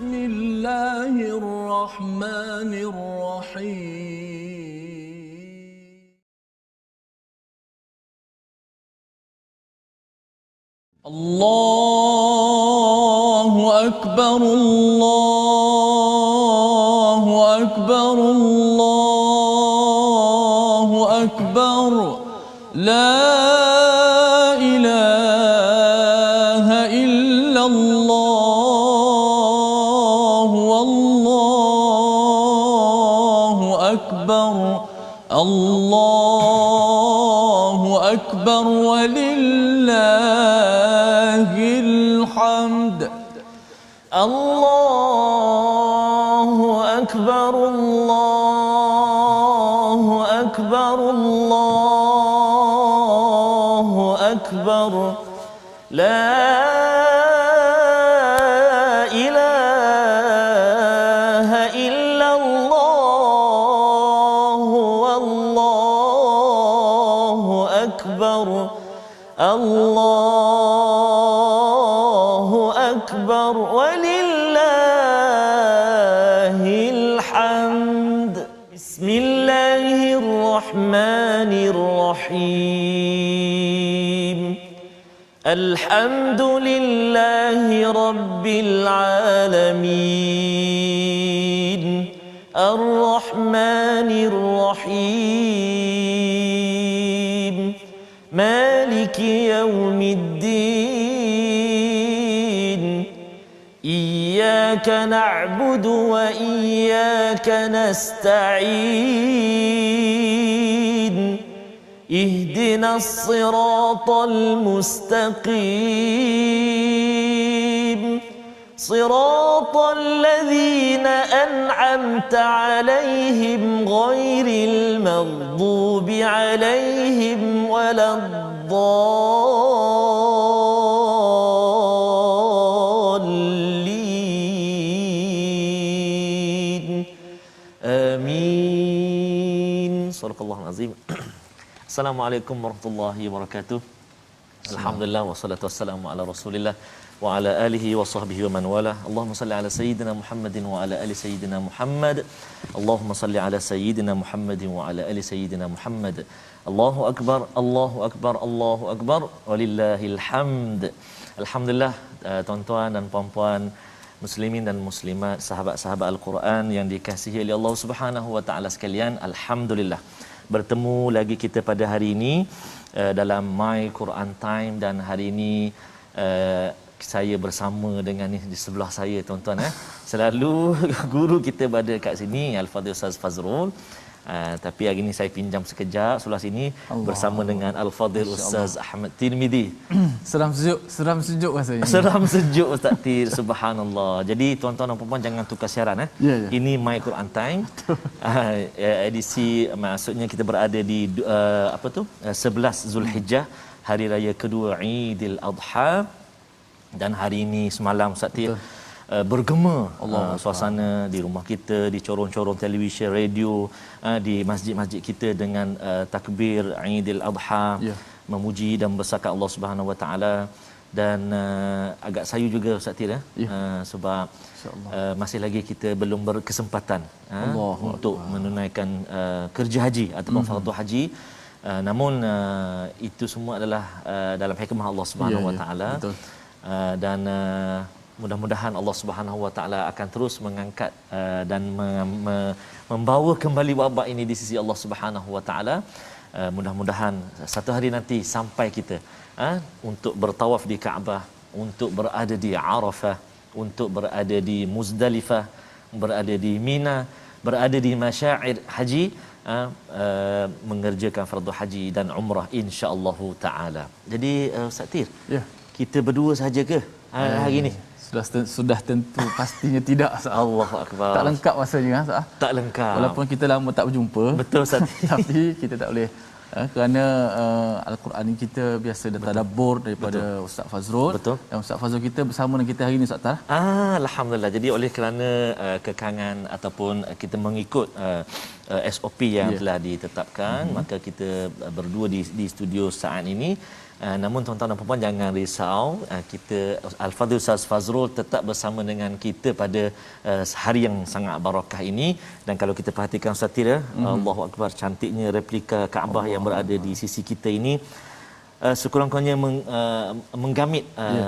بسم الله الرحمن الرحيم الله أكبر الله أكبر الله أكبر لا إله إلا الله والله أكبر الله أكبر ولله الحمد الله أكبر الله أكبر الله أكبر لا إله إلا الله والله أكبر الله أكبر ولله الحمد بسم الله الرحمن الرحيم الحمد لله رب العالمين الرحمن الرحيم مالك يوم الدين إياك نعبد وإياك نستعين اهدنا الصراط المستقيم صراط الذين أنعمت عليهم غير المغضوب عليهم ولا الضالين آمين صدق الله العظيم. Assalamualaikum warahmatullahi wabarakatuh. Alhamdulillah wassalatu wassalamu ala Rasulillah wa ala alihi wa sahbihi wa man wala. Allahumma salli ala sayyidina Muhammadin wa ala ali sayyidina Muhammad. Allahumma salli ala sayyidina Muhammadin wa ala ali sayyidina Muhammad. Allahu akbar, Allahu akbar, Allahu akbar walillahil hamd. Alhamdulillah tuan-tuan dan puan-puan muslimin dan muslimat, sahabat-sahabat Al-Quran yang dikasihi oleh Allah Subhanahu wa taala sekalian, alhamdulillah bertemu lagi kita pada hari ini dalam My Quran Time, dan hari ini saya bersama dengan di sebelah saya tuan-tuan selalu guru kita berada kat sini Al-Fadhil Ustaz Fazrul. Tapi hari ini saya pinjam sekejap sebelah sini bersama dengan Al-Fadhil Ustaz Ahmad Tirmizi. Seram sejuk rasanya. Seram sejuk Ustaz Tir, subhanallah. Jadi tuan-tuan dan puan-puan jangan tukar siaran Ya. Ini My Quran Time. Edisi maksudnya kita berada di 11 Zulhijjah, hari raya kedua Aidil Adha, dan hari ini semalam Ustaz Tir bergema suasana di rumah kita, di corong-corong televisyen, radio, di masjid-masjid kita dengan takbir Aidil Adha, memuji dan besarkan Allah Subhanahu Wa Taala. Dan agak sayu juga Ustaz Tir sebab masih lagi kita belum berkesempatan untuk menunaikan kerja haji ataupun fardu haji. Namun itu semua adalah dalam hikmah Allah Subhanahu Wa Taala. Dan mudah-mudahan Allah Subhanahu Wa Taala akan terus mengangkat dan membawa kembali wabak ini di sisi Allah Subhanahu Wa Taala. Mudah-mudahan satu hari nanti sampai kita untuk bertawaf di Kaabah, untuk berada di Arafah, untuk berada di Muzdalifah, berada di Mina, berada di masyair haji, mengerjakan fardu haji dan umrah insya-Allah taala. Jadi Ustaz Tir, kita berdua saja ke hari ini? Sudah tentu pastinya tidak. Allahu akbar. Tak lengkap rasanya tak lengkap. Walaupun kita lama tak berjumpa. Betul Ustaz. Tapi kita tak boleh kerana Al-Quran ini kita biasa tadabbur daripada Ustaz Fazrul. Betul. Dan Ustaz Fazrul kita bersama dengan kita hari ini Ustaz Tar. Alhamdulillah. Jadi oleh kerana kekangan ataupun kita mengikut SOP yang telah ditetapkan. Maka kita berdua di studio saat ini. Namun tuan-tuan dan puan jangan risau, kita Al-Fadhil Ustaz Fazrul tetap bersama dengan kita pada hari yang sangat barakah ini. Dan kalau kita perhatikan Ustaz Tira, Allahu Akbar, cantiknya replika Kaabah yang berada di sisi kita ini sekurang-kurangnya menggamit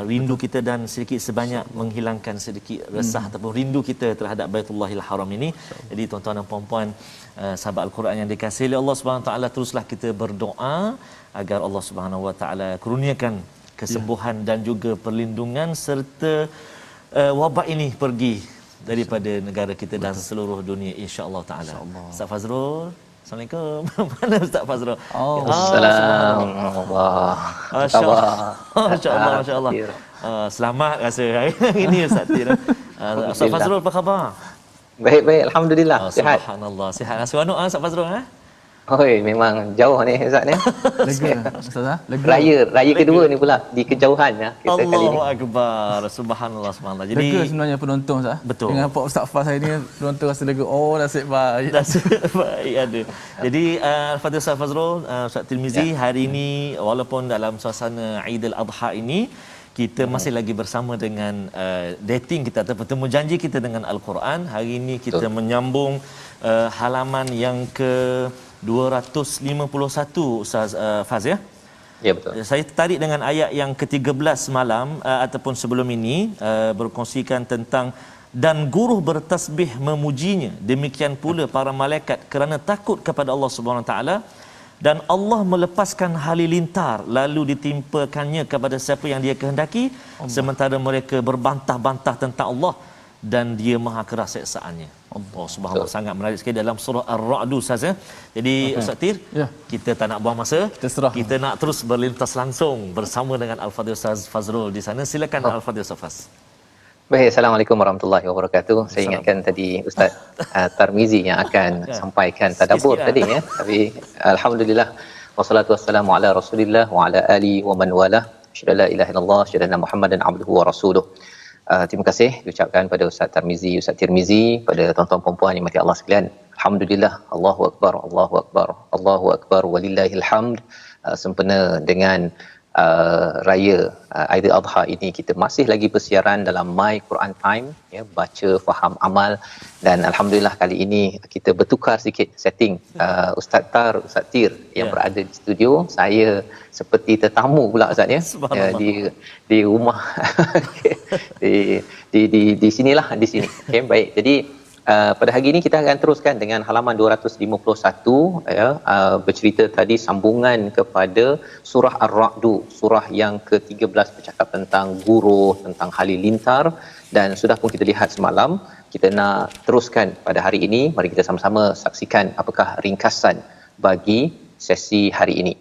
rindu kita dan sedikit sebanyak menghilangkan sedikit resah ataupun rindu kita terhadap Baitullahil Haram ini. Jadi tuan-tuan dan puan-puan, sahabat Al-Quran yang dikasihi oleh Allah Subhanahu Wa Taala, teruslah kita berdoa agar Allah Subhanahu Wa Taala kurniakan kesembuhan dan juga perlindungan serta wabak ini pergi daripada negara kita dan seluruh dunia, insya-Allah taala. Ustaz Fazrul, Assalamualaikum. Mana Ustaz Fazrul? Assalamualaikum. Masya-Allah, masya-Allah. Selamat rasa hari ini Ustaz Tira. Ustaz Fazrul apa khabar? Baik, alhamdulillah. Sihat. Subhanallah, sihat. Seronok Ustaz Fazrul Oi, memang jauh ni Ustaz ni. Lega Ustaz, lega. Raya kedua ni pula di kejauhan ya kita kali ni. Allahu Akbar. Subhanallah, subhanallah. Jadi lega sebenarnya penonton Ustaz. Betul. Dengan Pak Ustaz Faz hari ni penonton rasa lega. Oh, nasib baik. Nasib baik ada. Jadi Al-Fadhil Ustaz Fazrul, Ustaz Tirmizi, hari ini walaupun dalam suasana Aidil Adha ini kita masih lagi bersama dengan dating kita atau bertemu janji kita dengan Al-Quran. Hari ini kita menyambung halaman yang ke 251 Ustaz Faz ya. Ya, betul. Saya tertarik dengan ayat yang ke-13 semalam ataupun sebelum ini berkongsikan tentang dan guru bertasbih memujinya, demikian pula para malaikat kerana takut kepada Allah Subhanahu Wa Taala, dan Allah melepaskan halilintar lalu ditimpakannya kepada siapa yang Dia kehendaki, sementara mereka berbantah-bantah tentang Allah dan Dia maha keras seksaannya. Allah Subhanahu sangat menarik sekali dalam surah Ar-Ra'd Ustaz ya. Jadi Ustaz Tir, kita tak nak buang masa. Kita nak terus berlintas langsung bersama dengan Al-Fadhil Ustaz Fazrul di sana. Silakan Al-Fadhil Ustaz Faz. Baik, Assalamualaikum warahmatullahi wabarakatuh. Saya ingatkan tadi Ustaz Tarmizi yang akan sampaikan tadabbur tadi ya. Tapi alhamdulillah wassalatu wassalamu ala Rasulillah wa ala ali wa man wala. Asyhadu la ilaha illallah, asyhadu anna Muhammadan abduhu wa rasuluh. Terima kasih diucapkan pada Ustaz Tarmizi, Ustaz Tirmizi, pada tuan-tuan puan-puan yang mati Allah sekalian. Alhamdulillah, Allahu akbar, Allahu akbar, Allahu akbar walillahil hamd. Sempena dengan raya Aidil Adha ini, kita masih lagi bersiaran dalam My Quran Time ya, baca faham amal, dan alhamdulillah kali ini kita bertukar sikit setting. Ustaz Tar, Ustaz Tir yang berada di studio, saya seperti tetamu pula Ustaz ya, di rumah di sinilah, di sini. Okey, baik. Jadi pada hari ini kita akan teruskan dengan halaman 251 ya, bercerita tadi sambungan kepada surah Ar-Ra'd, surah yang ke-13 bercakap tentang guru, tentang halilintar, dan sudah pun kita lihat semalam. Kita nak teruskan pada hari ini. Mari kita sama-sama saksikan apakah ringkasan bagi sesi hari ini.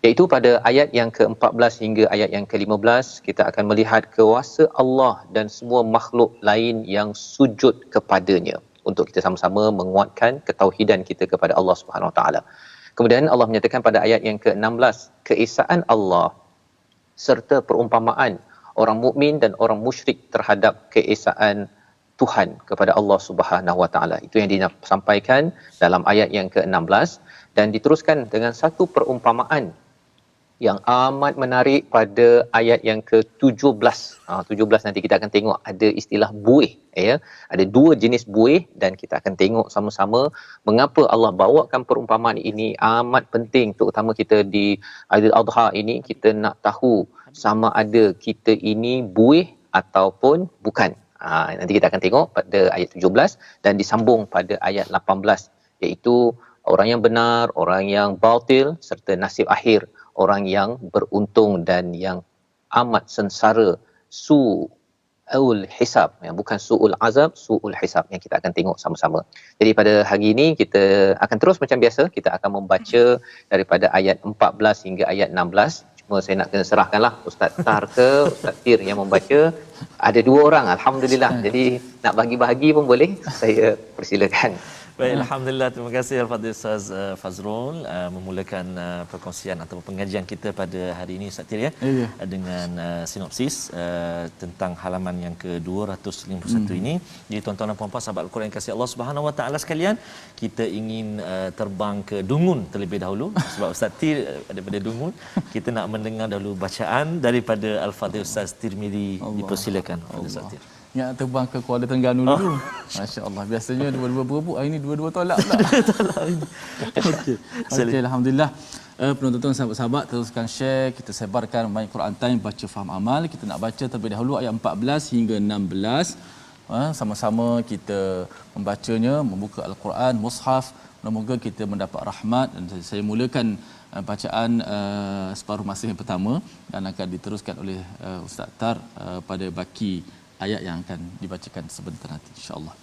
Iaitu pada ayat yang ke-14 hingga ayat yang ke-15 kita akan melihat kuasa Allah dan semua makhluk lain yang sujud kepadanya, untuk kita sama-sama menguatkan ketauhidan kita kepada Allah Subhanahu Wa Taala. Kemudian Allah menyatakan pada ayat yang ke-16 keesaan Allah serta perumpamaan orang mukmin dan orang musyrik terhadap keesaan Tuhan kepada Allah Subhanahu Wa Taala. Itu yang disampaikan dalam ayat yang ke-16, dan diteruskan dengan satu perumpamaan yang amat menarik pada ayat yang ke-17. 17 nanti kita akan tengok ada istilah buih ya. Ada dua jenis buih, dan kita akan tengok sama-sama mengapa Allah bawakan perumpamaan ini amat penting, terutama kita di Aidil Adha ini. Kita nak tahu sama ada kita ini buih ataupun bukan. Nanti kita akan tengok pada ayat 17 dan disambung pada ayat 18, iaitu orang yang benar, orang yang batil, serta nasib akhir orang yang beruntung dan yang amat sengsara, su'ul hisab, yang bukan su'ul azab, su'ul hisab, yang kita akan tengok sama-sama. Jadi pada hari ini kita akan terus macam biasa, kita akan membaca daripada ayat 14 hingga ayat 16. Cuma saya nak kena serahkanlah Ustaz Tar ke Ustaz Tir yang membaca. Ada dua orang, alhamdulillah. Jadi nak bagi-bahagi pun boleh. Saya persilakan. Baik, alhamdulillah, terima kasih Al-Fadhil Ustaz Fazrul memulakan perkongsian atau pengajian kita pada hari ini Ustaz Tir ya. Ya. Dengan sinopsis tentang halaman yang ke-251 ini. Jadi tuan-tuan dan puan-puan sahabat Al-Quran yang kasih Allah Subhanahu Wa Taala sekalian, kita ingin terbang ke Dungun terlebih dahulu sebab Ustaz Tir daripada Dungun. Kita nak mendengar dahulu bacaan daripada Al-Fadhil Ustaz Tirmizi. Dipersilakan Ustaz Tir. Yang terbang ke Kuala Terengganu dulu. Masya-Allah. Biasanya dua-dua berebut, hari ni dua-dua tolak pula. Okey. Okey, alhamdulillah. Penonton sahabat-sahabat teruskan share, kita sebarkan banyak Quran Time baca faham amal. Kita nak baca terlebih dahulu ayat 14 hingga 16. Sama-sama kita membacanya, membuka Al-Quran, mushaf. Moga-moga kita mendapat rahmat, dan saya mulakan bacaan separuh masa yang pertama dan akan diteruskan oleh Ustaz Tar pada baki ayat yang akan dibacakan sebentar nanti insya-Allah.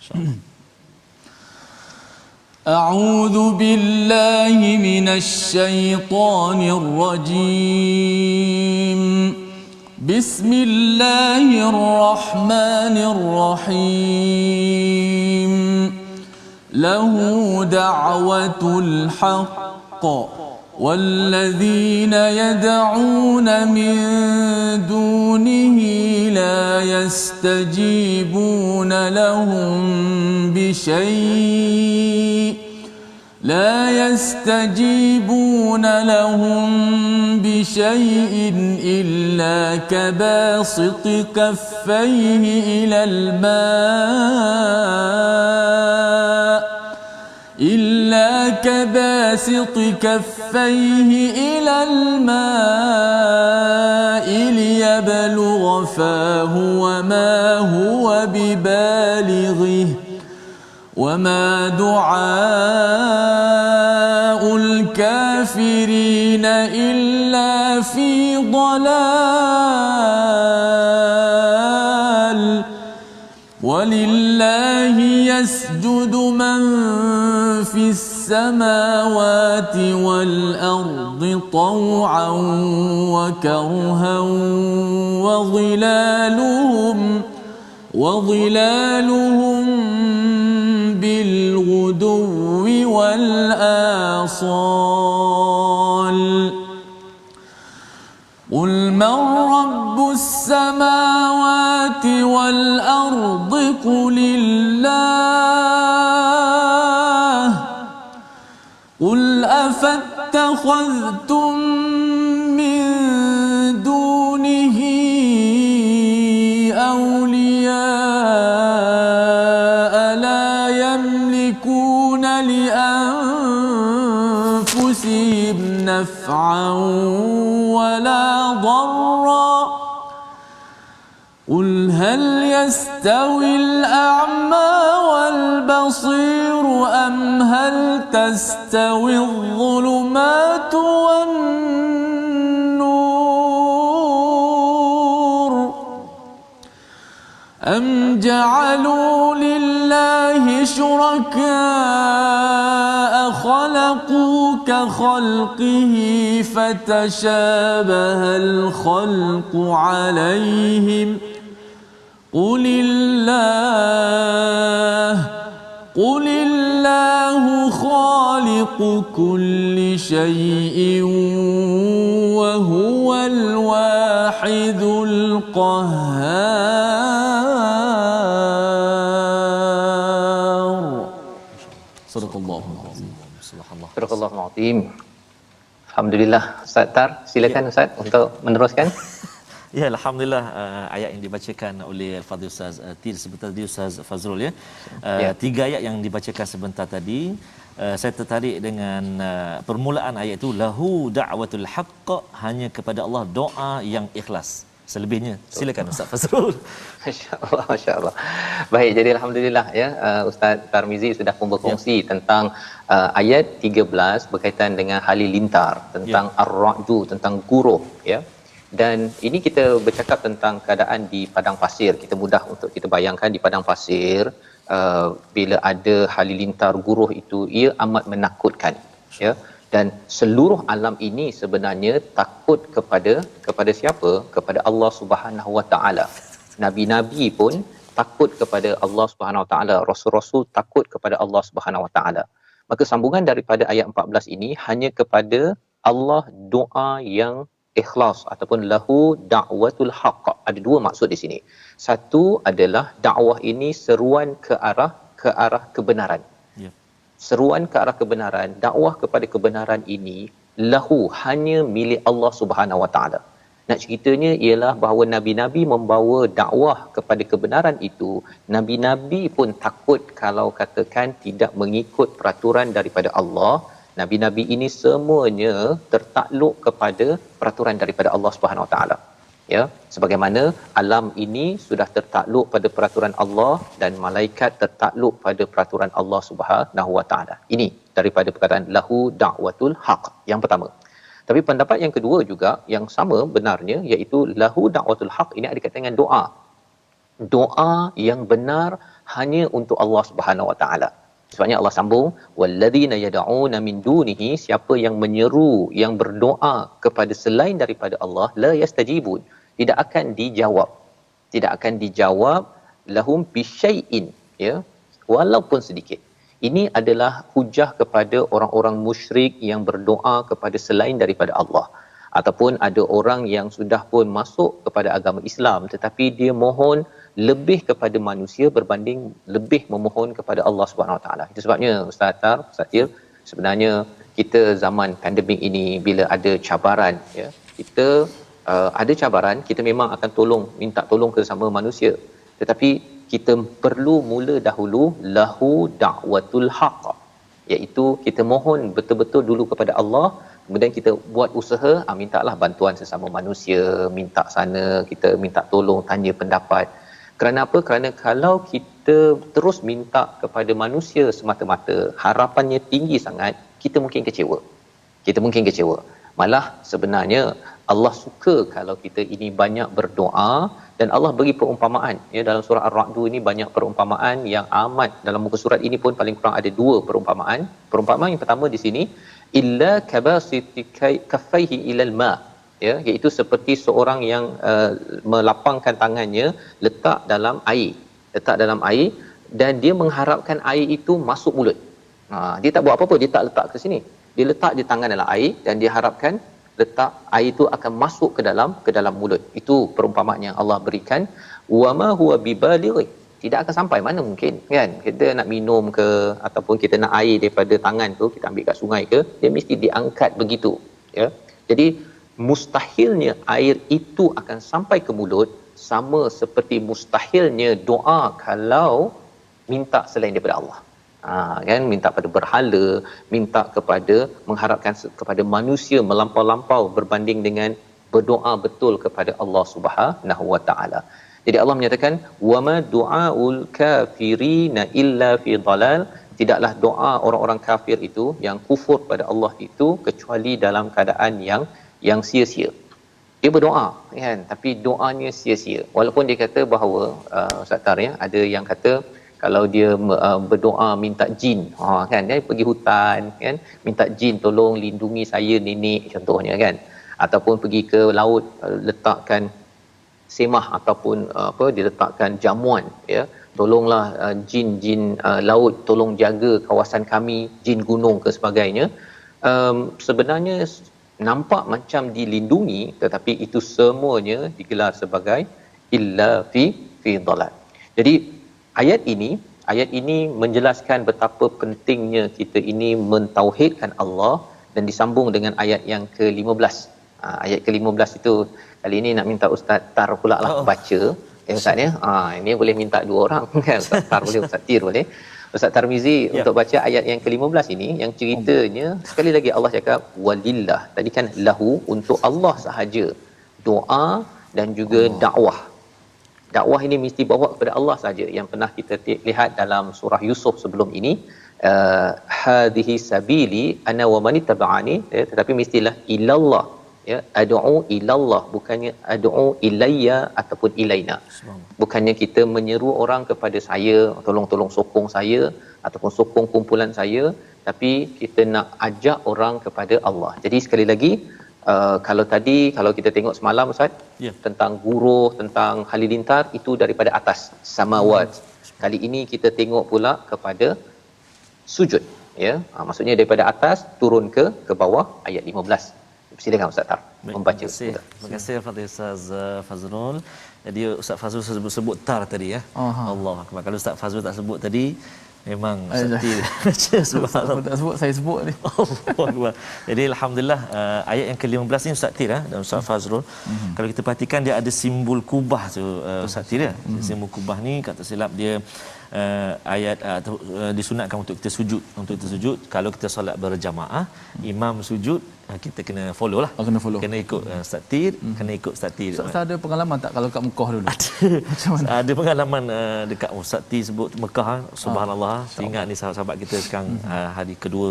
A'udzu billahi minasy syaithanir rajim. Bismillahirrahmanirrahim. Lahu da'watul haqq والذين يدعون من دونه لا يستجيبون لهم بشيء إلا كباسط كفيه إلى الماء ليبلغ فاه وما هو ببالغه وما دعاء الكافرين إلا في ضلال ولله يسجد من في السماوات والأرض طوعا وكرها وظلالهم بالغدو والآصال قل من رب السماوات والأرض قل الله قل أفاتخذتم من دونه أولياء لا يملكون لأنفسهم نفعا ولا ضرا قل هل يستوي الأعمى والبصير أم هل تستوي الظلمات والنور أم جعلوا لله شركاء خلقوا كخلقه فتشابه الخلق عليهم قل الله خالق كل شيء وهو الواحد القهار. Sadaqallahul azim. Sadaqallahul azim. Alhamdulillah. Ustaz Tar, silakan Ustaz untuk meneruskan. Ya, alhamdulillah, ayat yang dibacakan oleh Al-Fadhil Ustaz Tir sebentar tadi Ustaz Fazrul ya. Tiga ayat yang dibacakan sebentar tadi, saya tertarik dengan permulaan ayat itu, lahu da'watul haqq, hanya kepada Allah doa yang ikhlas. Selebihnya silakan Ustaz Fazrul. Masya-Allah, masya-Allah. Baik, jadi alhamdulillah ya, Ustaz Tarmizi sudah pun berkongsi tentang ayat 13 berkaitan dengan halilintar, tentang ar-ra'du, tentang guruh ya. Dan ini kita bercakap tentang keadaan di padang pasir. Kita mudah untuk kita bayangkan di padang pasir, bila ada halilintar guruh itu, ia amat menakutkan ya. Dan seluruh alam ini sebenarnya takut kepada siapa? Kepada Allah Subhanahu Wa Taala. Nabi-nabi pun takut kepada Allah Subhanahu Wa Taala, rasul-rasul takut kepada Allah Subhanahu Wa Taala. Maka sambungan daripada ayat 14 ini hanya kepada Allah doa yang ikhlas ataupun lahu da'watul haqq. Ada dua maksud di sini. Satu adalah dakwah ini seruan ke arah kebenaran. Ya. Seruan ke arah kebenaran, dakwah kepada kebenaran ini lahu hanya milik Allah Subhanahu Wa Taala. Nak ceritanya ialah bahawa nabi-nabi membawa dakwah kepada kebenaran itu, nabi-nabi pun takut kalau katakan tidak mengikut peraturan daripada Allah. Nabi-nabi ini semuanya tertakluk kepada peraturan daripada Allah Subhanahu Wa Taala. Ya, sebagaimana alam ini sudah tertakluk pada peraturan Allah dan malaikat tertakluk pada peraturan Allah Subhanahu Wa Taala. Ini daripada perkataan lahu da'watul haqq yang pertama. Tapi pendapat yang kedua juga yang sama benarnya, iaitu lahu da'watul haqq ini ada kaitan dengan doa. Doa yang benar hanya untuk Allah Subhanahu Wa Taala. Sebabnya Allah sambung walladzina yad'una min dunihi, siapa yang menyeru, yang berdoa kepada selain daripada Allah, la yastajibun, tidak akan dijawab. Tidak akan dijawab lahum bisyai'in, ya, walaupun sedikit. Ini adalah hujah kepada orang-orang musyrik yang berdoa kepada selain daripada Allah. Ataupun ada orang yang sudah pun masuk kepada agama Islam tetapi dia mohon lebih kepada manusia berbanding lebih memohon kepada Allah Subhanahu Wa Taala. Itu sebabnya Ustaz Tar, Ustaz Til, sebenarnya kita zaman pandemik ini bila ada cabaran, ya, kita ada cabaran, kita memang akan minta tolong ke sesama manusia. Tetapi kita perlu mula dahulu lahu da'watul haqq, iaitu kita mohon betul-betul dulu kepada Allah, kemudian kita buat usaha, mintalah bantuan sesama manusia, minta sana, kita minta tolong, tanya pendapat. Kerana apa? Kerana kalau kita terus minta kepada manusia semata-mata, harapannya tinggi sangat, kita mungkin kecewa. Malah sebenarnya Allah suka kalau kita ini banyak berdoa, dan Allah beri perumpamaan, ya, dalam surah Ar-Ra'd ini banyak perumpamaan yang amat, dalam muka surat ini pun paling kurang ada 2 perumpamaan. Perumpamaan yang pertama di sini, illa kabasiti kaffaihi ilal ma, ya, iaitu seperti seorang yang melapangkan tangannya letak dalam air dan dia mengharapkan air itu masuk mulut. Dia tak buat apa-apa, dia tak letak ke sini, dia letak di tangan dalam air dan dia harapkan letak air itu akan masuk ke dalam mulut. Itu perumpamaan yang Allah berikan. Wama huwa bibaligh, tidak akan sampai, mana mungkin, kan? Kita nak minum ke ataupun kita nak air daripada tangan tu, kita ambil kat sungai ke, dia mesti diangkat begitu, ya. Jadi mustahilnya air itu akan sampai ke mulut, sama seperti mustahilnya doa kalau minta selain daripada Allah. Kan, minta pada berhala, minta kepada mengharapkan kepada manusia melampau-lampau berbanding dengan berdoa betul kepada Allah Subhanahu Wa Taala. Jadi Allah menyatakan wama du'aul kafirina illa fi dhalal, tidaklah doa orang-orang kafir itu yang kufur pada Allah itu kecuali dalam keadaan yang sia-sia. Dia berdoa, kan, tapi doanya sia-sia. Walaupun dia kata bahawa Ustaz Tar, ya, ada yang kata kalau dia berdoa minta jin, kan, dia pergi hutan, kan, minta jin tolong lindungi saya nenek contohnya, kan, ataupun pergi ke laut, letakkan semah ataupun diletakkan jamuan, ya, tolonglah jin laut tolong jaga kawasan kami, jin gunung ke sebagainya. Sebenarnya nampak macam dilindungi, tetapi itu semuanya digelar sebagai illa fi dhalal. Jadi ayat ini menjelaskan betapa pentingnya kita ini mentauhidkan Allah, dan disambung dengan ayat yang ke-15. Ayat ke-15 itu kali ini nak minta Ustaz Tar pula lah baca. Ustaz, ya. Ini boleh minta 2 orang, kan? Ustaz Tar boleh, Ustaz Tir boleh. Ustaz Tarmizi untuk baca ayat yang ke-15 ini, yang ceritanya sekali lagi Allah cakap walillah. Tadi kan lahu, untuk Allah sahaja doa dan juga dakwah. Dakwah ini mesti bawa kepada Allah saja. Yang pernah kita lihat dalam surah Yusuf sebelum ini, hadhihi sabili ana wa man ittaba'ani, tetapi mestilah ilallah, ya, ad'u ilallah, bukannya ad'u ilayya ataupun ilaina. Bukannya kita menyeru orang kepada saya, tolong sokong saya ataupun sokong kumpulan saya, tapi kita nak ajak orang kepada Allah. Jadi sekali lagi, Kalau tadi kalau kita tengok semalam Ustaz, Ya. tentang guruh, tentang halilintar, itu daripada atas samawat. Kali ini kita tengok pula kepada sujud, ya. Maksudnya daripada atas turun ke bawah, ayat 15. Silakan Ustaz Tar Baik, membaca. terima kasih Fadil Ustaz Fazrul. Jadi Ustaz Fazrul sebut tar tadi ya. Aha. Allah Akbar. Kalau Ustaz Fazrul tak sebut tadi, memang Ayah. Ustaz subhanallah. Tak sebut, saya sebut ni. Allah Akbar. Jadi alhamdulillah ayat yang ke-15 ni Ustaz Tir dan Ustaz Fazrul. Kalau kita perhatikan dia ada simbol kubah tu Ustaz Tir ya. Simbol kubah ni kata silap dia ayat atau disunatkan untuk kita sujud kalau kita solat berjamaah, imam sujud, kita kena follow lah. Kena follow. Kena ikut Ustaz Tir, kena ikut Ustaz Tir. Ustaz ada pengalaman tak kalau kat Mekah dulu? Macam mana? Ada pengalaman dekat Ustaz Tir sebut Mekah, subhanallah. Ingat ni sahabat-sahabat kita sekarang hari kedua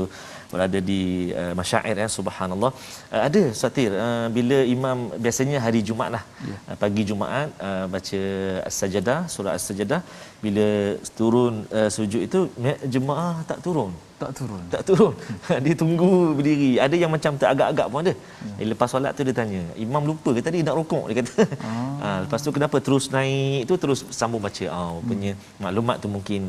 berada di masyair ya, subhanallah. Ada Ustaz Tir bila imam biasanya hari Jumaat lah. Pagi Jumaat baca As-Sajdah, surah As-Sajdah, bila turun sujud itu jemaah tak turun. Tak turun. Dia tunggu berdiri. Ada yang macam teragak-agak pun ada. Lepas solat tu dia tanya, imam lupa ke tadi nak rukuk, dia kata. Lepas tu kenapa terus naik tu, terus sambung baca. Rupanya maklumat tu mungkin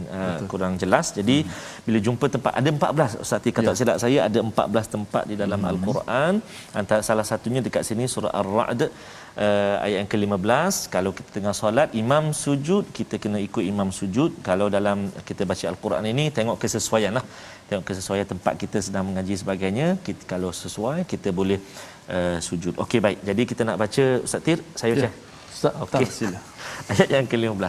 kurang jelas. Jadi bila jumpa tempat ada 14 Ustaz Tir kata silap saya, ada 14 tempat di dalam Al-Quran. Antara salah satunya dekat sini surah Ar-Ra'd ayat yang ke-15. Kalau kita tengah solat imam sujud, kita kena ikut imam sujud. Kalau dalam kita baca Al-Quran ini, tengok kesesuaian lah, tengok kesesuaian tempat kita sedang mengaji sebagainya. Kita, kalau sesuai kita boleh sujud. Okey, baik, jadi kita nak baca Ustaz Tir, saya baca. Ustaz, Okey, sila. ayat yang ke-15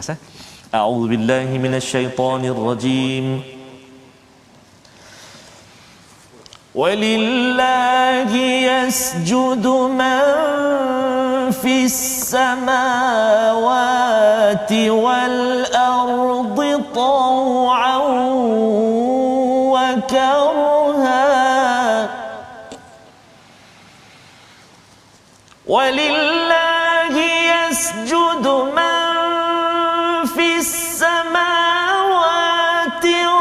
A'udzubillahi minasyaitonirrajim. وَلِلَّهِ يَسْجُدُ مَن فِي السَّمَاوَاتِ وَالْأَرْضِ طَوْعًا وَكَرْهًا وَلِلَّهِ يَسْجُدُ مَن فِي السَّمَاوَاتِ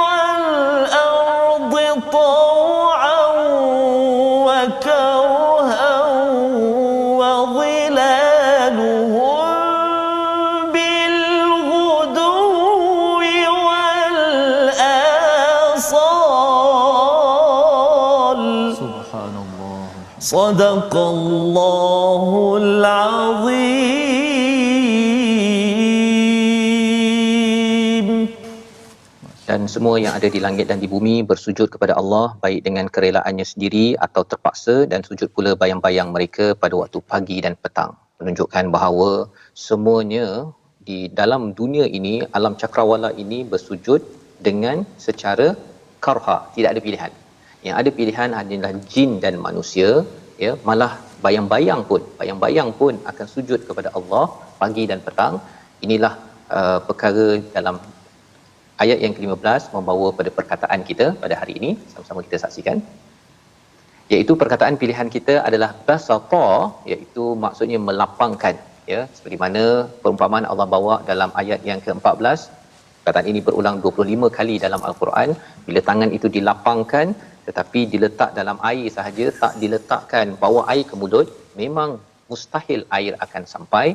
وَالْأَرْضِ طَوْعًا وَكَرْهًا وَظِلَالُهُم بِالْغُدُوِّ وَالْآصَالِ. Subhanallah. صدق الله العظيم. Dan semua yang ada di langit dan di bumi bersujud kepada Allah, baik dengan kerelaannya sendiri atau terpaksa, dan sujud pula bayang-bayang mereka pada waktu pagi dan petang. Menunjukkan bahawa semuanya di dalam dunia ini, alam cakrawala ini bersujud dengan secara karha, tidak ada pilihan. Yang ada pilihan adalah jin dan manusia, ya, malah bayang-bayang pun akan sujud kepada Allah pagi dan petang. Inilah perkara dalam ayat yang ke-15 membawa pada perkataan kita pada hari ini. Sama-sama kita saksikan, iaitu perkataan pilihan kita adalah basata, iaitu maksudnya melapangkan, ya, seperti mana perumpamaan Allah bawa dalam ayat yang ke-14. Perkataan ini berulang 25 kali dalam Al-Quran. Bila tangan itu dilapangkan tetapi diletak dalam air sahaja, tak diletakkan bawa air ke mulut, memang mustahil air akan sampai.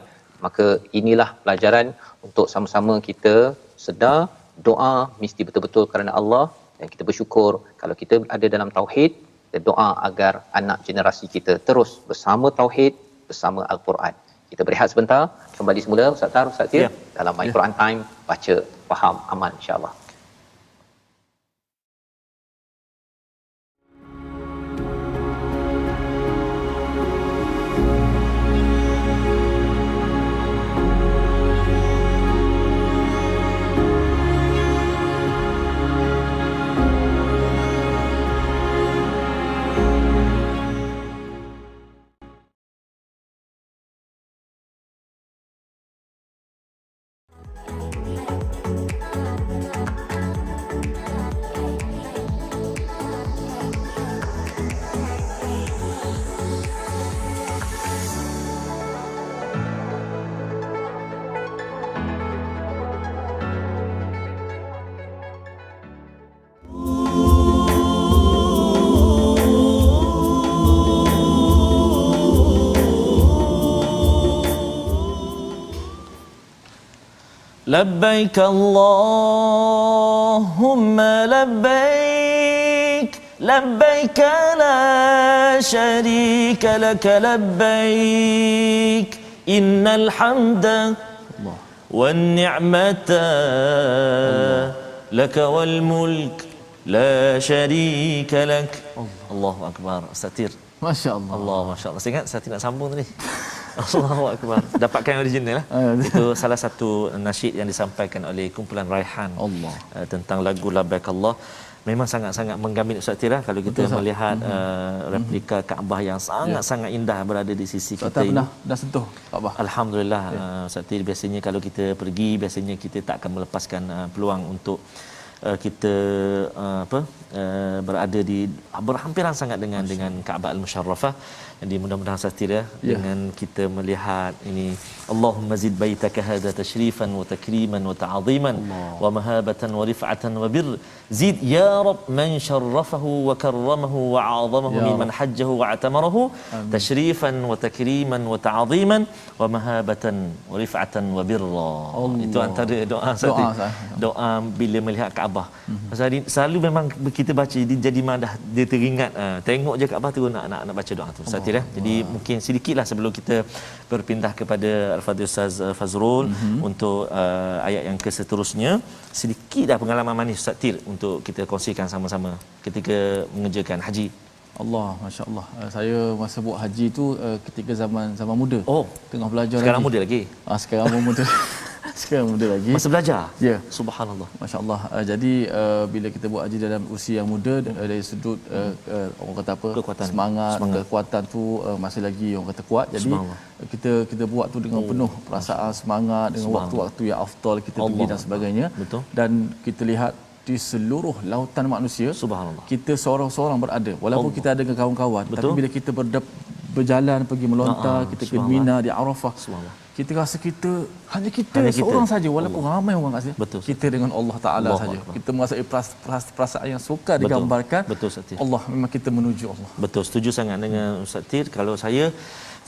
Maka inilah pelajaran untuk sama-sama kita sedar doa mesti betul-betul kerana Allah, dan kita bersyukur kalau kita ada dalam tauhid, kita doa agar anak generasi kita terus bersama tauhid, bersama Al-Quran. Kita berehat sebentar, kembali semula Ustaz Tar, Ustaz Tir, dalam My Quran Time, baca, faham, amal, insya-Allah. labbaik Allahumma labbaik labbaik la syarika lak labbaik innal hamda Allah. wan ni'mata lak wal mulk la syarika lak. Allahu akbar. Ustaz Tir. Masya-Allah. Allah, masya-Allah. Saya ingat saya tidak sambung tadi. Allahu akbar. Dapatkan yang original lah. Itu salah satu nasyid yang disampaikan oleh kumpulan Raihan. Allah. Tentang lagu Labbaik Allah. Memang sangat-sangat menggamit Ustaz Tira kalau kita Betul, melihat replika Kaabah yang sangat-sangat indah berada di sisi kita ini. Dah sentuh Kaabah. Alhamdulillah. Ustaz Tira, biasanya kalau kita pergi, biasanya kita tak akan melepaskan peluang untuk kita berada di berhampiran sangat dengan Kaabah Al-Musharrafah. Jadi mudah-mudahan Satira dengan kita melihat ini, Allahumma zid baitaka hadha tashrifan wa takriman wa ta'ziman wa mahabatan wa rif'atan wa bir zid ya rab man syarrafahu wa karramahu wa 'azamahu mimman hajjahu wa atamarahu tashrifan wa takriman wa ta'ziman wa mahabatan wa rif'atan wa birra. Itu antara doa Satira. Doa bila melihat Kaabah. Selalu memang kita baca jadi madah, dia teringat tengok je Kaabah tu nak baca doa tu Satira. Jadi mungkin sedikitlah sebelum kita berpindah kepada Al-Fadhil Ustaz Fazrul untuk ayat yang seterusnya, sedikitlah pengalaman manis Ustaz Tir untuk kita kongsikan sama-sama ketika mengerjakan haji. Allah, masya-Allah. Saya masa buat haji tu ketika zaman muda. Oh, tengah belajar sekarang lagi. muda lagi. Sekarang muda. Sekarang muda lagi. Masa belajar? Ya. Subhanallah. Masya-Allah. Jadi bila kita buat haji dalam usia yang muda, dari sudut orang kata apa? Semangat. Kekuatan tu masih lagi orang kata kuat. Jadi kita buat tu dengan penuh perasaan semangat, dengan waktu-waktu yang afdal kita pergi dan sebagainya. Betul. Dan kita lihat di seluruh lautan manusia, subhanallah, kita seorang-seorang berada walaupun kita ada dengan kawan-kawan. Betul. Tapi bila kita berjalan pergi melontar, kita ke Mina di Arafah, kita rasa kita hanya seorang saja walaupun ramai orang kat sini. Betul. Kita dengan Allah Taala saja. Kita merasai perasaan yang sukar digambarkan. Betul, Ustaz Tir. Allah, memang kita menuju Allah. Betul, setuju sangat dengan Ustaz Tir. Kalau saya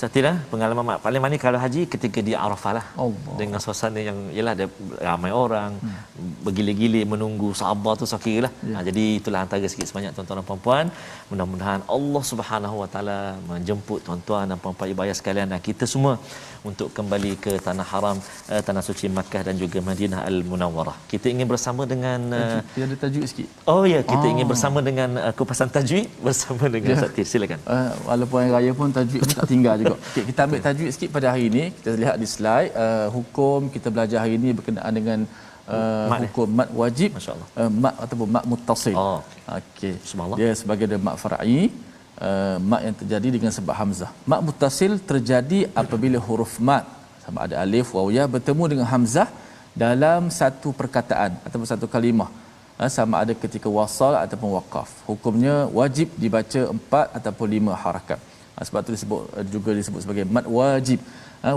Satira, pengalaman paling manis kalau haji ketika di Arafah lah. Allah. Dengan suasana yang ialah ada ramai orang, bergilir-gilir menunggu sabar tu sakira lah. Jadi itulah antara sikit sebanyak tuan-tuan dan puan-puan. Mudah-mudahan Allah Subhanahu Wa Taala menjemput tuan-tuan dan puan-puan ibu ayah sekalian dan kita semua untuk kembali ke tanah haram, tanah suci Makkah dan juga Madinah Al-Munawwarah. Kita ingin bersama dengan kita ada tajwid sikit. Oh ya, kita ingin bersama dengan kupasan tajwid bersama dengan Ustaz Tir. Silakan. Walaupun hari raya pun tajwid pun tak tinggal juga. Okay, kita ambil tajwid sikit pada hari ini. Kita lihat di slide hukum kita belajar hari ini berkenaan dengan hukum mad wajib, mad ataupun mad muttasil. Okey. Dia sebagai mad far'i, mad yang terjadi dengan sebab hamzah. Mad muttasil terjadi apabila huruf mad sama ada alif, waw, ya bertemu dengan hamzah dalam satu perkataan ataupun satu kalimah. Sama ada ketika wasal ataupun waqaf. Hukumnya wajib dibaca 4 ataupun 5 harakat. Sebab tu disebut sebagai mad wajib.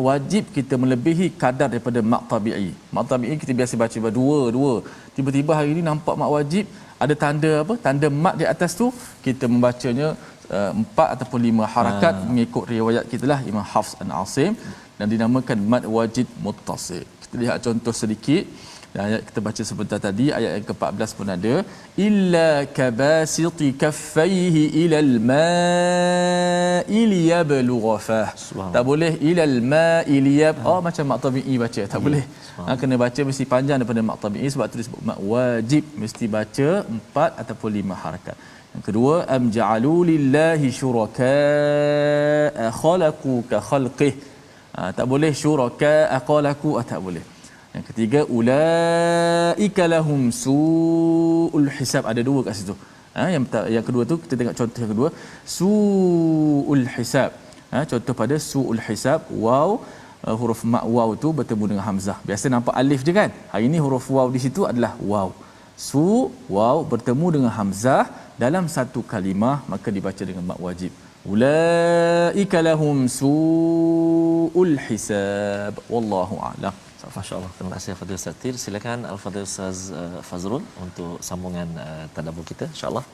Wajib kita melebihi kadar daripada mad tabi'i. Mad tabi'i kita biasa baca dua. Tiba-tiba hari ini nampak mad wajib ada tanda apa? Tanda mad di atas tu, kita membacanya 4 ataupun 5 harakat mengikut riwayat kita lah Imam Hafs dan Asim, dan dinamakan mad wajib muttasil. Kita lihat contoh sedikit. Ayat kita baca sebentar tadi, ayat yang ke-14 pun ada, illa kabasiti kaffaihi ilal ma'i liyablugha fah. Tak boleh ilal ma'i liyab macam mak tabi'i baca, tak boleh. Kena baca mesti panjang daripada mak tabi'i, sebab tu disebut mak wajib, mesti baca 4 ataupun 5 harakat. Yang kedua, am ja'alu lillahi syuraka khalaqu ka khalqih. Tak boleh syuraka khalaqu, tak boleh. Yang ketiga, ulaika lahum su'ul hisab. Ada 2 kat situ. Yang kedua tu kita tengok contoh yang kedua, su'ul hisab. Contoh pada su'ul hisab, waw, huruf mak waw tu bertemu dengan hamzah. Biasa nampak alif je kan? Hari ini huruf waw di situ adalah waw. Su, waw bertemu dengan hamzah dalam satu kalimah, maka dibaca dengan mak wajib. Ulaika lahum su'ul hisab. Wallahu a'lam. Masya-Allah. Terima kasih Al-Fadhil Ustaz Tir. Silakan Al-Fadhil Ustaz Fazrul untuk sambungan tadabbur kita, insya-Allah.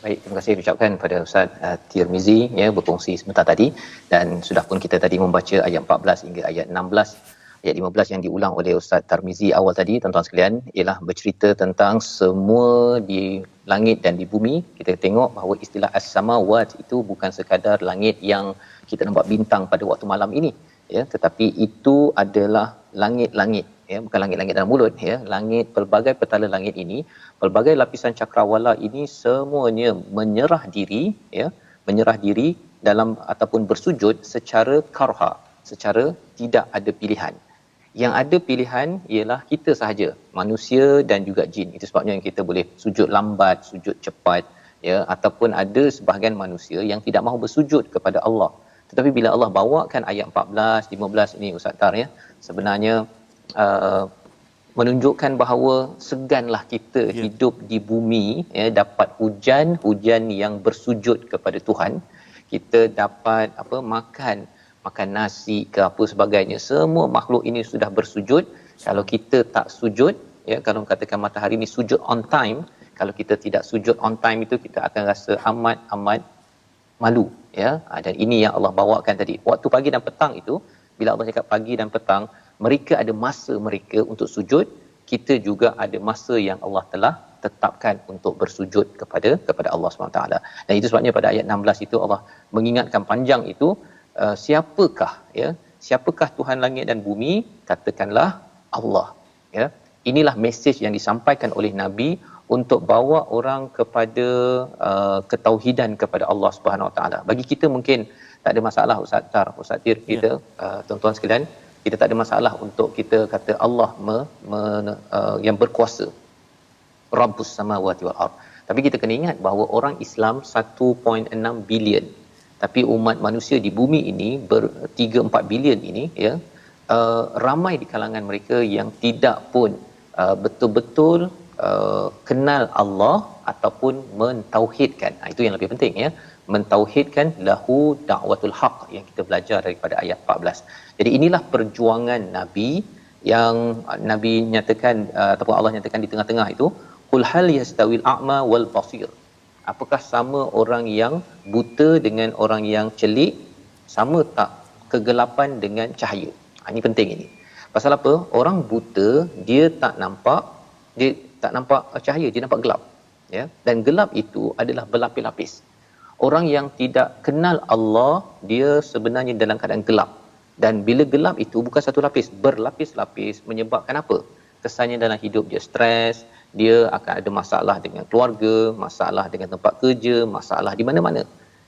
Baik, terima kasih ucapkan pada Ustaz Tirmizi berkongsi sebentar tadi, dan sudah pun kita tadi membaca ayat 14 hingga ayat 16 Ayat 15 yang diulang oleh Ustaz Tarmizi awal tadi, tuan-tuan sekalian, ialah bercerita tentang semua di langit dan di bumi. Kita tengok bahawa istilah as-samawat itu bukan sekadar langit yang kita nampak bintang pada waktu malam ini, ya, tetapi itu adalah langit-langit, ya, bukan langit-langit dalam mulut, ya, langit, pelbagai petala langit ini, pelbagai lapisan cakrawala ini semuanya menyerah diri, ya, menyerah diri dalam ataupun bersujud secara karha, secara tidak ada pilihan. Yang ada pilihan ialah kita sahaja, manusia dan juga jin. Itu sebabnya kita boleh sujud lambat, sujud cepat, ya, ataupun ada sebahagian manusia yang tidak mahu bersujud kepada Allah. Tetapi bila Allah bawakan ayat 14, 15 ini Ustaz Tar, ya, sebenarnya menunjukkan bahawa seganlah kita hidup di bumi, ya, dapat hujan yang bersujud kepada Tuhan. Kita dapat makan nasi ke apa sebagainya, semua makhluk ini sudah bersujud. Kalau kita tak sujud, ya, kalau katakan matahari ini sujud on time, kalau kita tidak sujud on time itu kita akan rasa amat malu, ya. Dan ini yang Allah bawakan tadi, waktu pagi dan petang itu. Bila Allah cakap pagi dan petang, mereka ada masa mereka untuk sujud, kita juga ada masa yang Allah telah tetapkan untuk bersujud kepada Allah SWT. Dan itu sebabnya pada ayat 16 itu Allah mengingatkan panjang itu, siapakah Tuhan langit dan bumi? Katakanlah Allah, ya. Inilah mesej yang disampaikan oleh Nabi untuk bawa orang kepada ketauhidan kepada Allah Subhanahu Wa Taala. Bagi kita mungkin tak ada masalah, Ustaz Tir, kita tuan-tuan sekalian, kita tak ada masalah untuk kita kata Allah yang berkuasa, Rabbus samawati wal ard. Tapi kita kena ingat bahawa orang Islam 1.6 bilion. Tapi umat manusia di bumi ini 3-4 bilion ini, ya, ramai di kalangan mereka yang tidak pun betul-betul kenal Allah ataupun mentauhidkan. Itu yang lebih penting, ya, mentauhidkan lahu da'watul haq yang kita belajar daripada ayat 14. Jadi inilah perjuangan Nabi yang Nabi nyatakan ataupun Allah nyatakan di tengah-tengah itu, qul hal yastawil a'ma wal basir. Apakah sama orang yang buta dengan orang yang celik? Sama tak kegelapan dengan cahaya? Ini penting ini. Pasal apa? Orang buta dia tak nampak cahaya, dia nampak gelap, ya. Dan gelap itu adalah berlapis-lapis. Orang yang tidak kenal Allah, dia sebenarnya dalam keadaan gelap. Dan bila gelap itu bukan satu lapis, berlapis-lapis, menyebabkan apa? Kesannya dalam hidup dia stres, dia akan ada masalah dengan keluarga, masalah dengan tempat kerja, masalah di mana-mana.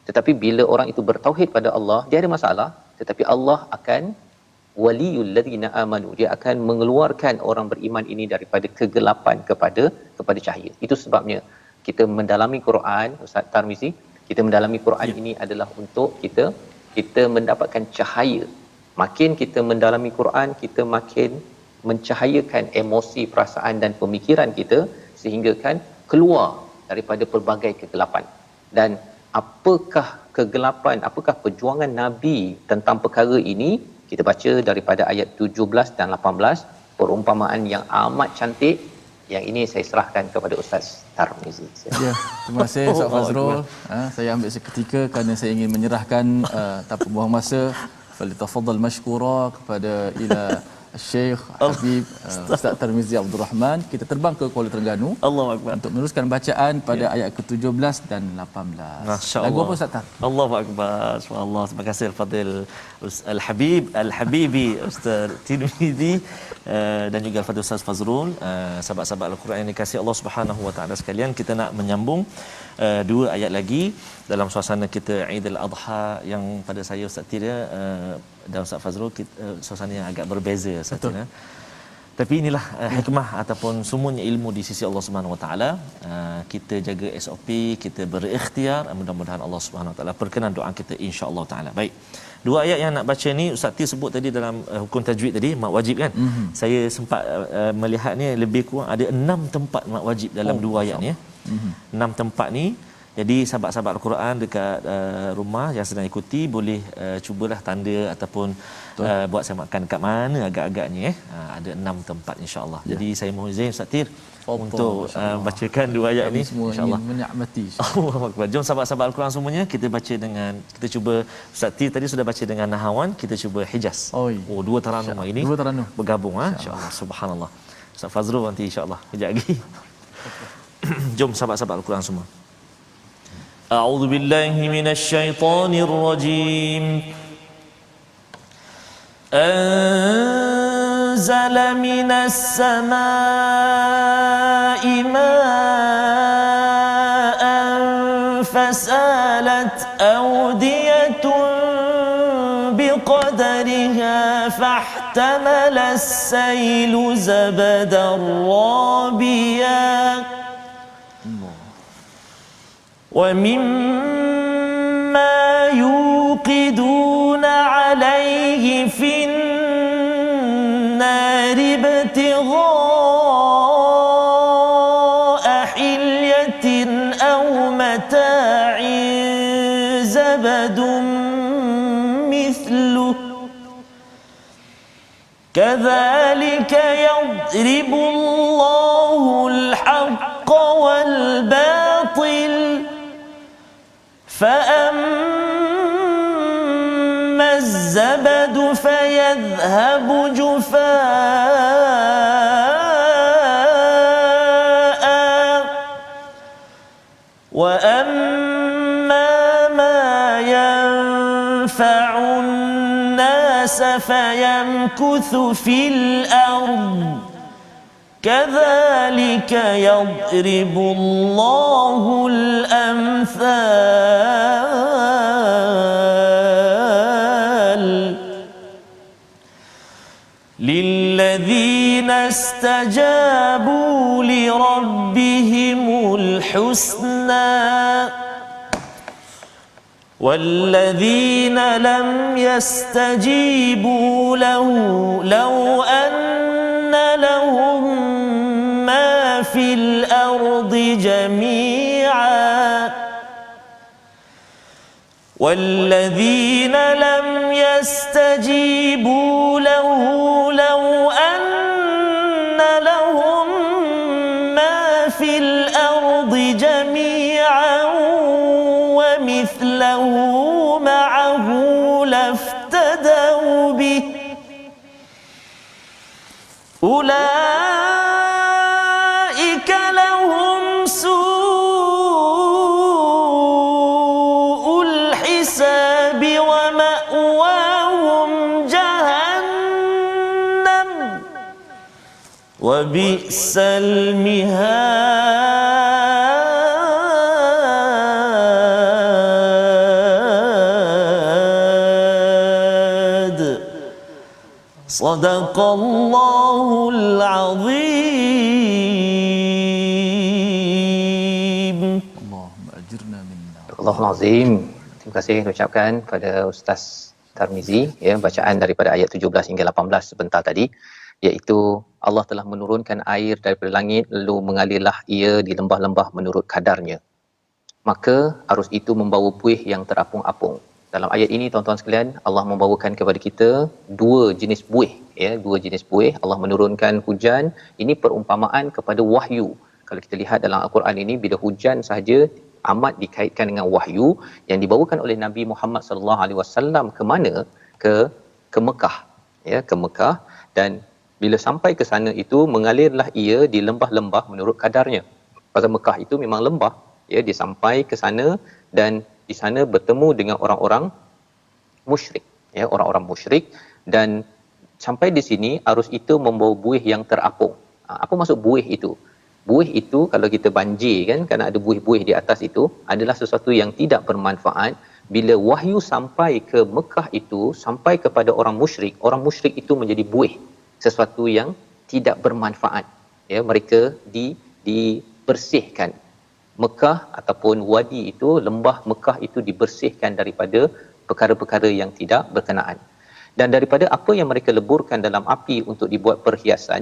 Tetapi bila orang itu bertauhid pada Allah, dia ada masalah, tetapi Allah akan waliyul ladzina amanu, dia akan mengeluarkan orang beriman ini daripada kegelapan kepada cahaya. Itu sebabnya kita mendalami Quran, Ustaz Tarmizi, kita mendalami Quran ini adalah untuk kita mendapatkan cahaya. Makin kita mendalami Quran, kita makin mencahayakan emosi, perasaan dan pemikiran kita, sehingga kan keluar daripada pelbagai kegelapan. Dan apakah kegelapan, apakah perjuangan Nabi tentang perkara ini? Kita baca daripada ayat 17 dan 18, perumpamaan yang amat cantik. Yang ini saya serahkan kepada Ustaz Tarmizi. Ya, terima kasih Ustaz Fazrul. Saya ambil seketika kerana saya ingin menyerahkan tanpa buang masa. Falitafaddal mashkura kepada ila Syekh Habib Ustaz Tarmizi Abdul Rahman. Kita terbang ke Kuala Terengganu untuk meneruskan bacaan pada ayat ke-17 dan 18. Masya-Allah. Lagu apa Ustaz Tar? Allahu akbar. Subhanallah. Terima kasih Al-Fadil Al-Habibi Ustaz Tirmizi dan juga Al-Fadil Ustaz Fazrul. Sahabat-sahabat Al-Quran yang dikasihi Allah Subhanahu wa taala sekalian, kita nak menyambung dua ayat lagi dalam suasana kita Eid al-Adha yang pada saya Ustaz Tir dan Ustaz Fazrul, suasana yang agak berbeza Ustaz Tir. Tapi inilah hikmah ataupun sumbernya ilmu di sisi Allah Subhanahu wa taala. Kita jaga SOP, kita berikhtiar, mudah-mudahan Allah Subhanahu wa taala perkenan doa kita insya-Allah taala. Baik. Dua ayat yang nak baca ni Ustaz Tir sebut tadi dalam hukum tajwid tadi, mak wajib kan? Saya sempat melihat ni lebih kurang ada 6 tempat mak wajib dalam dua ayat ni ya. 6 tempat ni Jadi sahabat-sahabat Al-Quran dekat rumah yang sedang ikuti boleh cubalah tanda ataupun buat semakan dekat mana agak-agaknya ada 6 tempat insya-Allah. Jadi saya mohon izin Ustaz Tir untuk bacakan 2 ayat Kami ni semua insya-Allah. ingin menikmati. Allahu Akbar. Jom sahabat-sahabat Al-Quran semuanya kita cuba Ustaz Tir tadi sudah baca dengan Nahawan, kita cuba Hijaz. Oi. Oh, 2 taranum ini. 2 taranum Bergabung insya-Allah. Subhanallah. Ustaz Fazrul nanti insya-Allah kejap lagi. Jom sahabat-sahabat Al-Quran semua. A'udzu billahi minasyaitonir rajim. Anzala minas samaa'i ma'an fasalat awdiyatun biqadriha fahtamala as-saylu zabadan rabiya ومما يوقدون عليه في النار ابتغاء حلية أو متاع زبد مثله كذلك يضرب الله الحق والباطل فأما الزبد فيذهب جفاء وأما ما ينفع الناس فيمكث في الأرض كذلك يضرب الله الأمثال للذين استجابوا لربهم الحسنى والذين لم يستجيبوا له لو أن لهم ما في الأرض جميعا والذين لم يستجيبوا له لو أن لهم ما في الأرض جميعا ومثله معه لافتدوا به أولئك لهم سوء الحساب ومأواهم جهنم وبئس المهاد صدق الله العظيم. اللهم أجرنا من النار. Allahul Azim. Terima kasih ucapkan pada Ustaz Tarmizi bacaan daripada ayat 17 hingga 18 sebentar tadi, iaitu Allah telah menurunkan air daripada langit lalu mengalirlah ia di lembah-lembah menurut kadarnya. Maka arus itu membawa buih yang terapung-apung. Dalam ayat ini tuan-tuan sekalian, Allah membawakan kepada kita dua jenis buih, dua jenis buih. Allah menurunkan hujan, ini perumpamaan kepada wahyu. Kalau kita lihat dalam Al-Quran ini, bila hujan sahaja amat dikaitkan dengan wahyu yang dibawakan oleh Nabi Muhammad sallallahu alaihi wasallam ke mana? Ke Mekah, ke Mekah, dan bila sampai ke sana itu mengalirlah ia di lembah-lembah menurut kadarnya. Pasal Mekah itu memang lembah, dia sampai ke sana dan di sana bertemu dengan orang-orang musyrik, orang-orang musyrik, dan sampai di sini arus itu membawa buih yang terapung. Apa maksud buih itu? Buih itu kalau kita banjir kan, kerana ada buih-buih di atas itu adalah sesuatu yang tidak bermanfaat. Bila wahyu sampai ke Mekah itu, sampai kepada orang musyrik itu menjadi buih, sesuatu yang tidak bermanfaat. Mereka dibersihkan. Mekah ataupun wadi itu, lembah Mekah itu dibersihkan daripada perkara-perkara yang tidak berkenaan. Dan daripada apa yang mereka leburkan dalam api untuk dibuat perhiasan,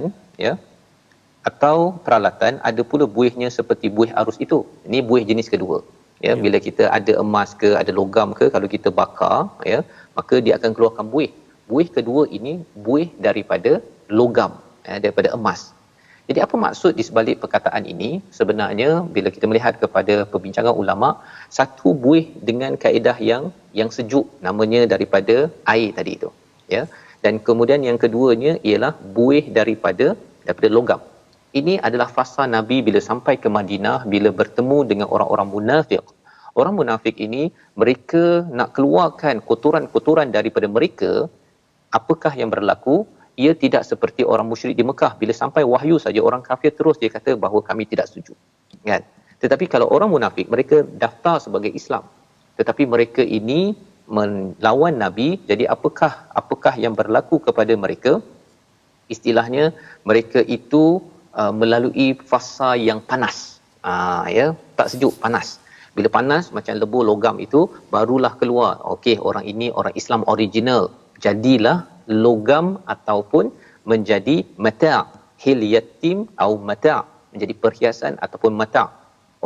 atau peralatan, ada pula buihnya seperti buih arus itu. Ini buih jenis kedua. Ya, bila kita ada emas ke, ada logam ke, kalau kita bakar, ya, maka dia akan keluarkan buih. Buih kedua ini buih daripada logam, ya, daripada emas. Jadi apa maksud di sebalik perkataan ini? Sebenarnya bila kita melihat kepada perbincangan ulama, satu buih dengan kaedah yang sejuk, namanya daripada air tadi itu, ya. Dan kemudian yang keduanya ialah buih daripada logam. Ini adalah fasa Nabi bila sampai ke Madinah, bila bertemu dengan orang-orang munafik. Orang munafik ini, mereka nak keluarkan kotoran-kotoran daripada mereka. Apakah yang berlaku? Ia tidak seperti orang musyrik di Mekah. Bila sampai wahyu saja, orang kafir terus dia kata bahawa kami tidak setuju. Kan? Tetapi kalau orang munafik, mereka daftar sebagai Islam. Tetapi mereka ini melawan Nabi. Jadi apakah yang berlaku kepada mereka? Istilahnya, mereka itu melalui fasa yang panas. Ya, tak sejuk, panas. Bila panas macam lebur logam itu barulah keluar, okey, orang ini orang Islam original, jadilah logam ataupun menjadi mata', hilyatim atau mata', menjadi perhiasan ataupun mata'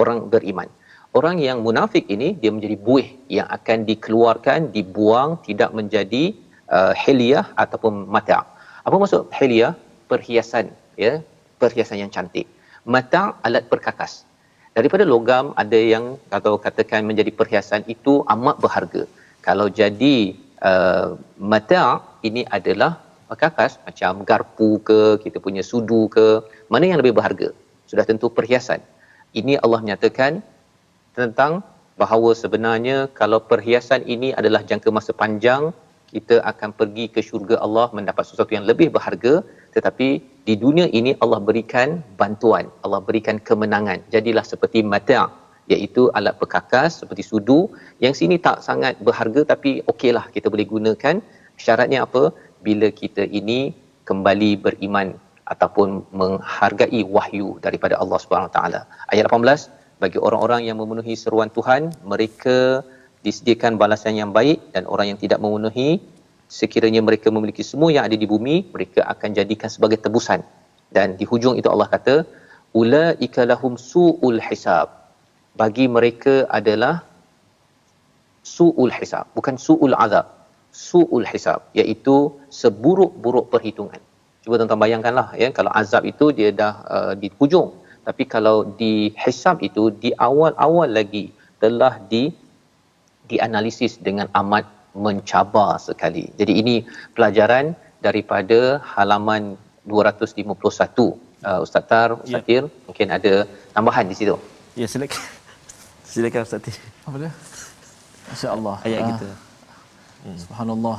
orang beriman. Orang yang munafik ini dia menjadi buih yang akan dikeluarkan, dibuang, tidak menjadi hilyah ataupun mata'. Apa maksud hilyah? Perhiasan, ya, perhiasan yang cantik. Mata' alat perkakas. Daripada logam ada yang atau katakan menjadi perhiasan itu amat berharga. Kalau jadi mata' ini adalah perkakas macam garpu ke, kita punya sudu ke, mana yang lebih berharga? Sudah tentu perhiasan. Ini Allah menyatakan tentang bahawa sebenarnya kalau perhiasan ini adalah jangka masa panjang, kita akan pergi ke syurga Allah mendapat sesuatu yang lebih berharga. Tetapi di dunia ini Allah berikan bantuan, Allah berikan kemenangan. Jadilah seperti mata', iaitu alat perkakas seperti sudu, yang sini tak sangat berharga tapi okeylah kita boleh gunakan. Syaratnya apa? Bila kita ini kembali beriman ataupun menghargai wahyu daripada Allah Subhanahu Wa Taala. Ayat 18, bagi orang-orang yang memenuhi seruan Tuhan, mereka disediakan balasan yang baik, dan orang yang tidak memenuhi, sekiranya mereka memiliki semua yang ada di bumi, mereka akan jadikan sebagai tebusan. Dan di hujung itu Allah kata, ulaika lahum su'ul hisab. Bagi mereka adalah su'ul hisab, bukan su'ul azab. Su'ul hisab, iaitu seburuk-buruk perhitungan. Cuba tuan-tuan bayangkanlah, ya, kalau azab itu dia dah di hujung, tapi kalau di hisab itu di awal-awal lagi telah dianalisis dengan amat mencabar sekali. Jadi ini pelajaran daripada halaman 251. Ustaz Tar, Ustaz Tir, mungkin ada tambahan di situ. Ya, silakan. Silakan Ustaz Tir. Apa dia? Masya-Allah. Ayat kita. Subhanallah,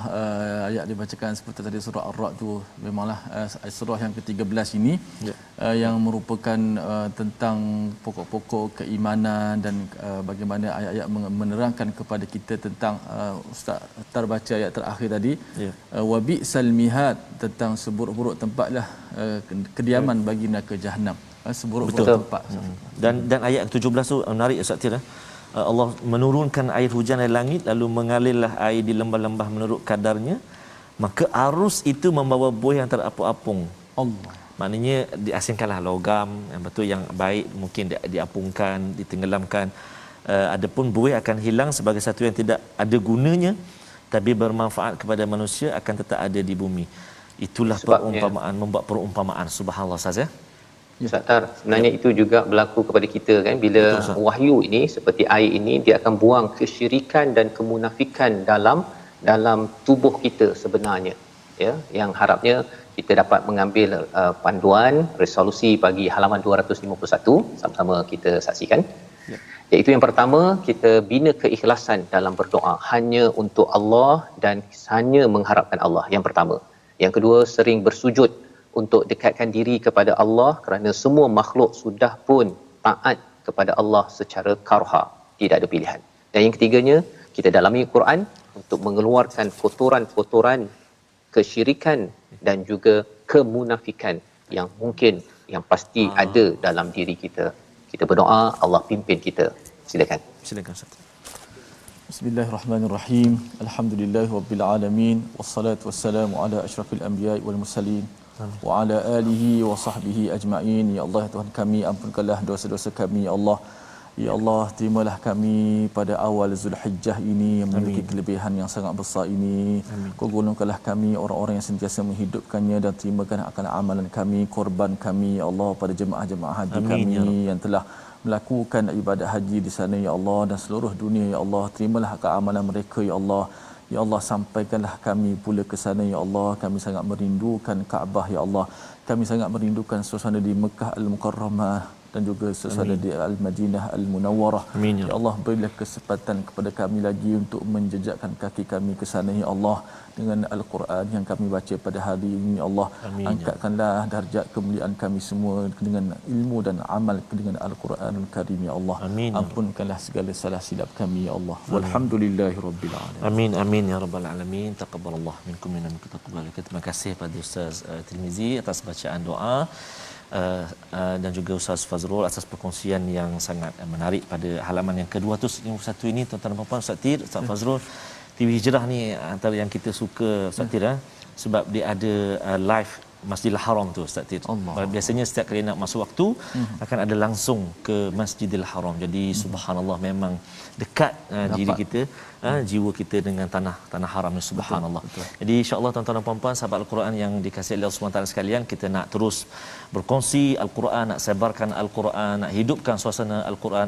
ayat dibacakan seperti tadi surah Ar-Ra'd tu memanglah surah yang ke-13 ini, yang merupakan tentang pokok-pokok keimanan dan bagaimana ayat-ayat menerangkan kepada kita tentang Ustaz Tar baca ayat terakhir tadi, wa bi'sal mihad, tentang seburuk-buruk tempatlah kediaman bagi neraka jahanam. Seburuk-buruk tempat. Dan ayat ke-17 tu menarik Ustaz Tir. Allah menurunkan air hujan dari langit, lalu mengalirlah air di lembah-lembah menurut kadarnya, maka arus itu membawa buih yang terapung-apung. Allah. Maknanya diasingkanlah logam yang betul, yang baik mungkin diapungkan, ditenggelamkan. Adapun buih akan hilang sebagai satu yang tidak ada gunanya tapi bermanfaat kepada manusia, akan tetap ada di bumi. Itulah perumpamaan, membuat perumpamaan. Subhanallah Ustaz, ya. Ustaz Tar, sebenarnya itu juga berlaku kepada kita kan, bila wahyu ini seperti air ini, dia akan buang kesyirikan dan kemunafikan dalam tubuh kita sebenarnya, ya, yang harapnya kita dapat mengambil panduan resolusi bagi halaman 251 sama-sama kita saksikan. Iaitu yang pertama, kita bina keikhlasan dalam berdoa hanya untuk Allah dan hanya mengharapkan Allah, yang pertama. Yang kedua, sering bersujud untuk dekatkan diri kepada Allah, kerana semua makhluk sudah pun taat kepada Allah secara karha, tidak ada pilihan. Dan yang ketiganya, kita dalami Quran untuk mengeluarkan kotoran-kotoran kesyirikan dan juga kemunafikan yang mungkin, yang pasti ada dalam diri kita. Kita berdoa, Allah pimpin kita. Silakan. Silakan Ustaz. Bismillahirrahmanirrahim. Alhamdulillahirabbil alamin, wassalatu wassalamu ala asyrafil anbiya'i wal mursalin wa ala alihi wa sahbihi ajma'in. Ya Allah, ya Tuhan kami, ampunkanlah dosa-dosa kami, ya Allah. Ya Allah, terimalah kami pada awal Zulhijjah ini yang memiliki kelebihan yang sangat besar ini. Kau golongkanlah kami orang-orang yang sentiasa menghidupkannya dan terimakan akan amalan kami, korban kami ya Allah pada jemaah-jemaah haji kami yang telah melakukan ibadat haji di sana ya Allah dan seluruh dunia ya Allah. Terimalah akan amalan mereka ya Allah. Ya Allah, sampaikanlah kami pula ke sana ya Allah. Kami sangat merindukan Kaabah ya Allah. Kami sangat merindukan suasana di Mekah Al-Mukarramah dan juga suasana di Al-Madinah Al-Munawwarah. Ya Allah, berilah kesempatan kepada kami lagi untuk menjejakkan kaki kami ke sana ya Allah dengan Al-Quran yang kami baca pada hari ini ya Allah. Angkatkanlah darjat kemuliaan kami semua dengan ilmu dan amal dengan Al-Quranul Karim ya Allah. Ampunkanlah segala salah silap kami ya Allah. Walhamdulillahirabbil alamin. Amin amin ya rabbal alamin. Taqabbalallah minkum wa minkum taqabbal. Terima kasih pada Ustaz Tirmizi atas bacaan doa. Dan juga Ustaz Fazrul atas perkongsian yang sangat menarik pada halaman yang ke-251 ini, tuan-tuan dan puan-puan. Ustaz Tir, Ustaz Fazrul, TV Hijrah ni antara yang kita suka Ustaz Tir, sebab dia ada live Masjidil Haram tu Ustaz Tir. Biasanya setiap kali nak masuk waktu akan ada langsung ke Masjidil Haram. Jadi subhanallah, memang dekat diri kita, jiwa kita dengan tanah haram ni, subhanallah. Betul. Jadi insya-Allah tuan-tuan dan puan-puan sahabat Al-Quran yang dikasihi Allah Subhanahu taala sekalian, kita nak terus berkongsi Al-Quran, nak sebarkan Al-Quran, nak hidupkan suasana Al-Quran.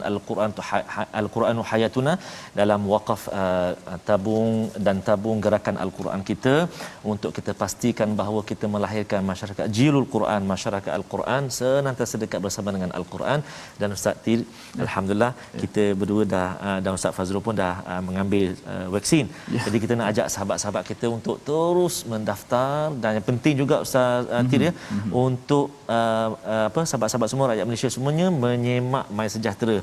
Al-Quranu hayatuna dalam wakaf tabung gerakan Al-Quran kita, untuk kita pastikan bahawa kita melahirkan masyarakat Jilul Quran, masyarakat Al-Quran senantiasa dekat bersama dengan Al-Quran. Dan Ustaz Tir, alhamdulillah kita berdua dah dan Ustaz Fazrul pun dah mengambil vaksin. Jadi kita nak ajak sahabat-sahabat kita untuk terus mendaftar, dan yang penting juga Ustaz Tir untuk sahabat-sahabat semua, rakyat Malaysia semuanya menyemak My Sejahtera.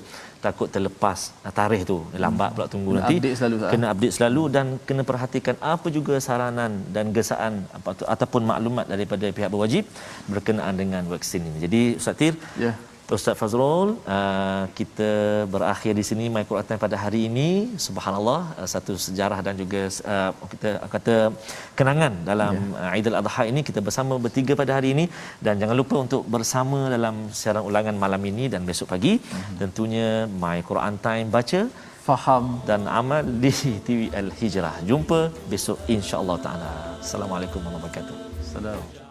Takut terlepas tarikh tu, lambat pula tunggu kena nanti. Kena update selalu dan kena perhatikan apa juga saranan dan gesaan ataupun maklumat daripada pihak berwajib berkenaan dengan vaksin ini. Jadi Ustaz Tir, Ustaz Fazrul, kita berakhir di sini My Quran Time pada hari ini. Subhanallah, satu sejarah dan juga kita kata kenangan dalam Aidil Adha ini, kita bersama bertiga pada hari ini. Dan jangan lupa untuk bersama dalam siaran ulangan malam ini dan besok pagi. Tentunya My Quran Time, baca, faham dan amal di TV Al Hijrah. Jumpa besok insya-Allah taala. Assalamualaikum warahmatullahi wabarakatuh. Salam.